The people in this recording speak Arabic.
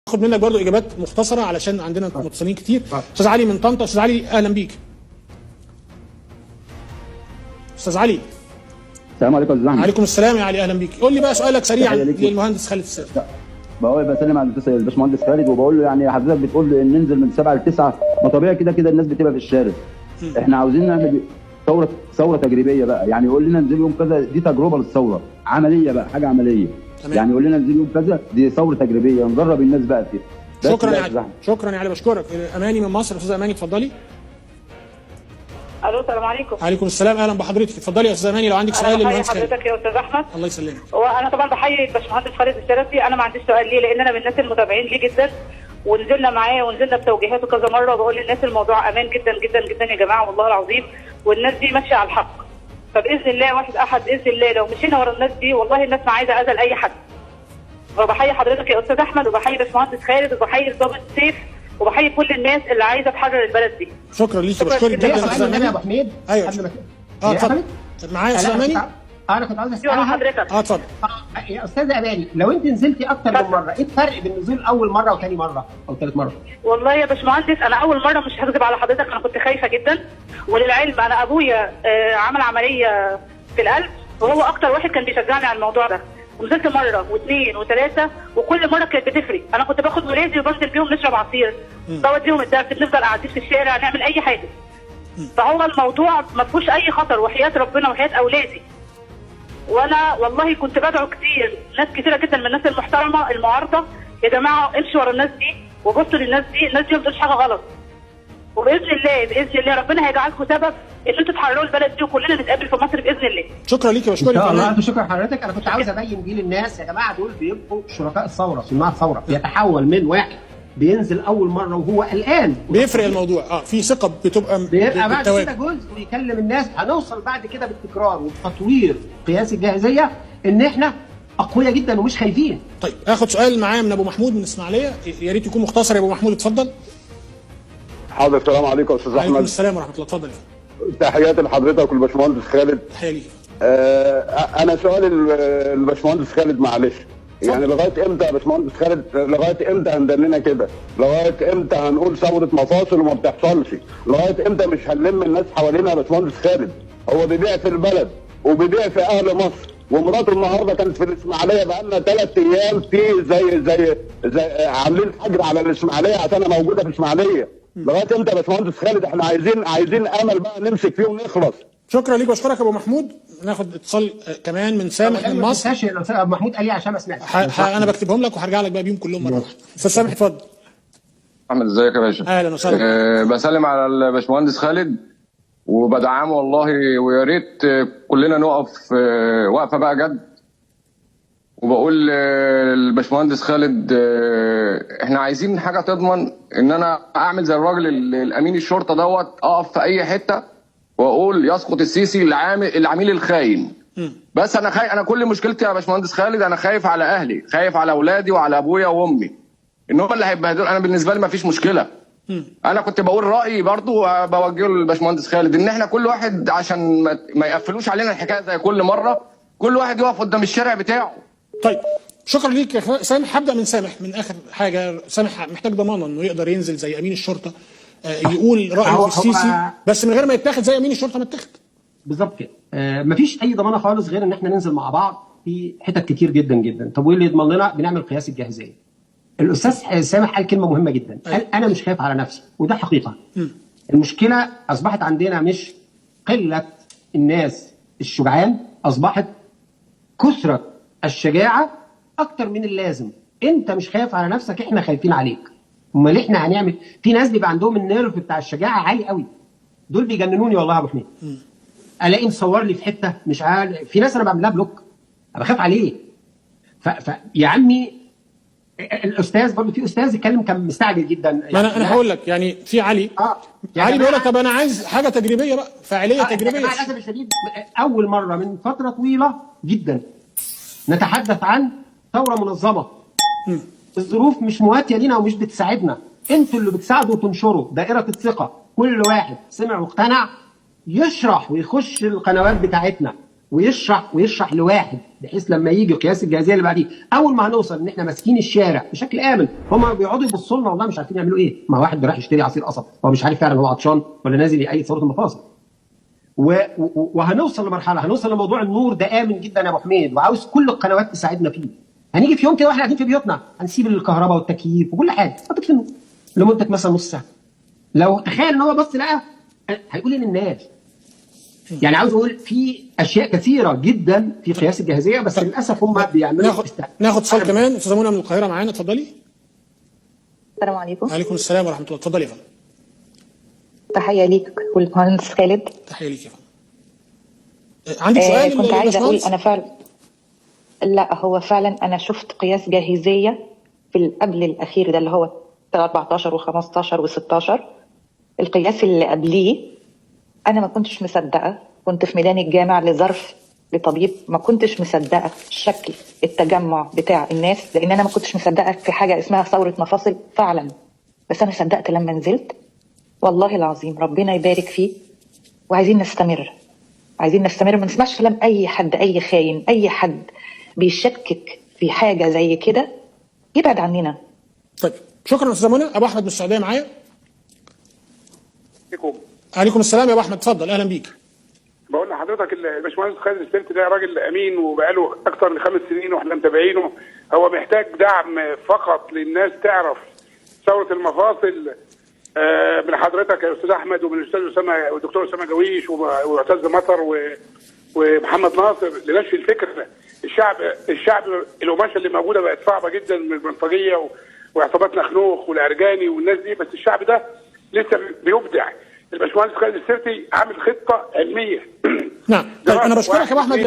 اخد منك برضو اجابات مختصره علشان عندنا متصلين كتير. استاذ علي من طنطا. استاذ علي اهلا بيك. استاذ علي. السلام عليكم يا استاذ احمد. وعليكم السلام يا علي اهلا بيك. قول لي بقى سؤالك سريعا للمهندس خالد السيد. بقول بسلم على الباشمهندس خالد وبقول له يعني حضرتك بتقول له ان ننزل من 7 ل 9، ما طبيعي كده الناس بتبقى في الشارع. احنا عاوزين نعمل ثوره تجريبيه بقى، يعني يقول لنا انزل يوم كذا، دي تجربه للثوره عمليه بقى، حاجه عمليه. تمام. يعني يقول لنا انزل يوم كذا، دي ثوره تجريبيه ندرب الناس بقى فيها. شكرا يا علي. شكرا يا علي بشكرك. اماني من مصر. استاذه اماني اتفضلي. الو السلام عليكم. وعليكم السلام اهلا بحضرتك. اتفضلي يا استاذه اماني لو عندك سؤال للمهندس خالد. حضرتك يا استاذ احمد. الله يسلمك. وانا طبعا بحيي الباشمهندس خالد الشرفي. انا ما عنديش سؤال ليه، لان انا من الناس المتابعين ليه جدا، ونزلنا معاه ونزلنا بتوجيهاته كذا مره، وبقول للناس الموضوع امان جدا جدا جدا يا جماعه والله العظيم، والناس دي ماشيه على الحق. فباذن الله واحد احد باذن الله لو مشينا ورا الناس دي والله الناس ما عايزه اذى لاي حد. وبحيي حضرتك يا استاذ احمد، وبحيي باشمهندس خالد، وبحيي الضابط سيف، وبحيي كل الناس اللي عايزه تحرر البلد دي. شكرا ليكي بشكرك جدا يا استاذ اماني. يا ابو حميد. ايوه قبل ما اتفضل معايا يا استاذ اماني. انا كنت عاوز ايوه اسالها حضرتك. اتفضل. يا استاذه اماني، لو انت نزلتي اكتر من مره، ايه الفرق بين نزول اول مره وثاني مره او ثالث مره؟ والله يا باشمهندس انا اول مره مش هكذب على حضرتك، انا كنت خايفه جدا، وللعلم انا ابويا عمل عمليه في القلب، وهو اكتر واحد كان بيشجعني على الموضوع ده. ونزلت مره واثنين وثلاثه، وكل مره كانت بتفرق. انا كنت باخد ولادي وبنزل بيهم نشرب عصير، بوديهم الدرس، بنفضل قاعدين في الشارع نعمل اي حاجه. فهو الموضوع ما فيهوش اي خطر، وحياه ربنا وحياه اولادي. وانا والله كنت بدعو كتير، ناس كتيره جدا من الناس المحترمه المعارضه، يا جماعه امشوا ورا الناس دي وبصوا للناس دي، الناس دي ما بتقولش حاجه غلط. وباذن الله باذن الله ربنا هيجعلكم سبب ان انتوا تحرروا البلد دي، وكلنا نتقابل في مصر باذن الله. شكرا ليكي بشكرك. ان شاء الله. شكرا حضرتك. انا كنت عاوز ابين دي للناس، يا جماعه دول بيبقوا شركاء الثوره، صناع الثوره. بيتحول من واحد بينزل اول مره وهو قلقان، بيفرق الموضوع. في ثقه بتبقى بعد كده جزء ويكلم الناس. هنوصل بعد كده بالتكرار وبتطوير قياس الجاهزيه ان احنا اقوياء جدا ومش خايفين. طيب اخد سؤال معايا من ابو محمود من اسماعيليه، يا ريت يكون مختصر يا ابو محمود اتفضل. حاضر. السلام عليكم يا استاذ احمد. وعليكم السلام ورحمه الله. اتفضل. تحياتي لحضرتك والباشمهندس خالد. تحيه ليك. انا سؤالي للباشمهندس خالد معلش، يعني لغايه امتى يا باشمهندس خالد، لغايه امتى هندلنا كده؟ لغايه امتى هنقول ثوره مفاصل وما بتحصلش؟ لغايه امتى مش هنلم الناس حوالينا يا باشمهندس خالد؟ هو بيبيع في البلد وبيبيع في اهل مصر، ومراته النهارده كانت في الاسماعيليه بقى لنا 3 ايام في زي عاملين حجر على الاسماعيليه عشان انا موجوده في الاسماعيليه. لغايه امتى يا باشمهندس خالد؟ احنا عايزين امل بقى نمسك فيه ونخلص. شكرا ليك واشكرك يا ابو محمود. ناخد اتصال كمان من سامح من مصر. ابو محمود قال لي عشان ما سمعتش. انا بكتبهم لك وهرجع لك بقى بيهم كلهم مره واحده. استاذ سامح اتفضل. احمد ازيك يا باشا؟ اهلا وسهلا. بسلم على الباشمهندس خالد وبدعمه والله، ويا ريت كلنا نقف وقفه بقى جد. وبقول للباشمهندس خالد احنا عايزين حاجه تضمن ان انا اعمل زي الراجل الامين الشرطه دوت، اقف في اي حته واقول يسقط السيسي العميل الخاين. بس انا كل مشكلتي يا باشمهندس خالد، انا خايف على اهلي، خايف على اولادي وعلى ابويا وامي، ان هم اللي هيبهدلوا. انا بالنسبه لي ما فيش مشكله. انا كنت بقول رايي برضو بوجهه للباشمهندس خالد، ان احنا كل واحد عشان ما يقفلوش علينا الحكايه زي كل مره، كل واحد يقف قدام الشارع بتاعه. طيب شكرا ليك يا سامح. هبدا من سامح من اخر حاجه. سامح محتاج ضمانه انه يقدر ينزل زي امين الشرطه يقول رايه في السيسي، بس من غير ما يتاخد زي امين الشرطه ما اتاخد. بالظبط كده. مفيش اي ضمانه خالص غير ان احنا ننزل مع بعض في حتت كتير جدا جدا. طب وايه اللي يضمن لنا؟ بنعمل قياس الجاهزيه. الاستاذ سامح قال كلمه مهمه جدا، قال انا مش خايف على نفسي، وده حقيقه. المشكله اصبحت عندنا مش قله الناس الشجعان، اصبحت كثره الشجاعه اكتر من اللازم. انت مش خايف على نفسك، احنا خايفين عليك. امال احنا هنعمل؟ في ناس بيبقى عندهم النيرف بتاع الشجاعه عالي قوي، دول بيجننوني والله يا ابو حميد. الاقي مصور لي في حته مش عارف، في ناس انا بعمل لها بلوك، انا بخاف عليه. يا عمي الاستاذ برضه، في استاذ اتكلم كان مستعجل جدا. ما انا هقول لك يعني في علي علي بيقول لك طب انا عايز حاجه تجريبيه بقى، فاعليه تجريبيه. للاسف الشديد اول مره من فتره طويله جدا نتحدث عن ثوره منظمه. الظروف مش مواتيه لينا ومش بتساعدنا، انتوا اللي بتساعدوا وتنشروا دائره الثقه. كل واحد سمع واقتنع يشرح ويخش القنوات بتاعتنا ويشرح لواحد، بحيث لما يجي قياس الجاهزيه اللي بعديه اول ما هنوصل ان احنا ماسكين الشارع بشكل امن، هم بيقعدوا يبصوا لنا والله مش عارفين يعملوا ايه. ما واحد راح يشتري عصير قصب هو مش عارف فعلا هو عطشان ولا نازل يقيد ثوره المفاصل. وهنوصل لمرحله، هنوصل لموضوع النور ده امن جدا يا ابو حميد، وعاوز كل القنوات تساعدنا فيه. هنيجي في يوم كده واحنا قاعدين في بيوتنا هنسيب الكهرباء والتكييف وكل حاجه، هتطفي النور لمده مثلا نص ساعه. لو تخيل ان هو بص لقى هيقول ايه للناس؟ يعني عاوز اقول في اشياء كثيره جدا في قياس الجاهزيه، بس للاسف هم بيعملوا ناخد اتصال كمان. استاذه منى من القاهره معانا، اتفضلي. السلام عليكم. وعليكم السلام ورحمه الله، اتفضلي يا فندم. تحيه ليك والمهندس خالد. تحيه ليك يا فندم. عندك سؤال؟ كنت عايزه اقول انا فعلا، لا هو فعلا انا شفت قياس جاهزيه في قبل الاخير ده اللي هو 14 و15 و16. القياس اللي قبليه انا ما كنتش مصدقه، كنت في ميدان الجامع لظرف لطبيب، ما كنتش مصدقه شكل التجمع بتاع الناس، لان انا ما كنتش مصدقه في حاجه اسمها ثوره مفاصل فعلا. بس انا صدقت لما نزلت، والله العظيم ربنا يبارك فيه. وعايزين نستمر، عايزين نستمر، ما نسمعش كلام اي حد، اي خاين، اي حد بيشكك في حاجه زي كده يبعد عننا. طيب شكرا استاذه منى. ابو احمد من السعوديه معايا. عليكم السلام يا ابو احمد، اتفضل، اهلا بيك. بقول لحضرتك الباشمهندس خالد السبت ده راجل امين وبقاله اكثر من 5 سنين واحنا متابعينه. هو محتاج دعم فقط للناس تعرف ثوره المفاصل من حضرتك يا استاذ احمد ومن الاستاذ اسامه والدكتور اسامه جويش ومعتز مطر ومحمد ناصر لنشر الفكر. الشعب القماشه اللي موجوده بقت صعبه جدا من البلطجيه وعصابات نخنوخ والعرجاني والناس دي، بس الشعب ده لسه بيبدع. الباشمهندس خالد السبتي عامل خطه علميه. نعم. طيب انا بشكرك يا ابو احمد.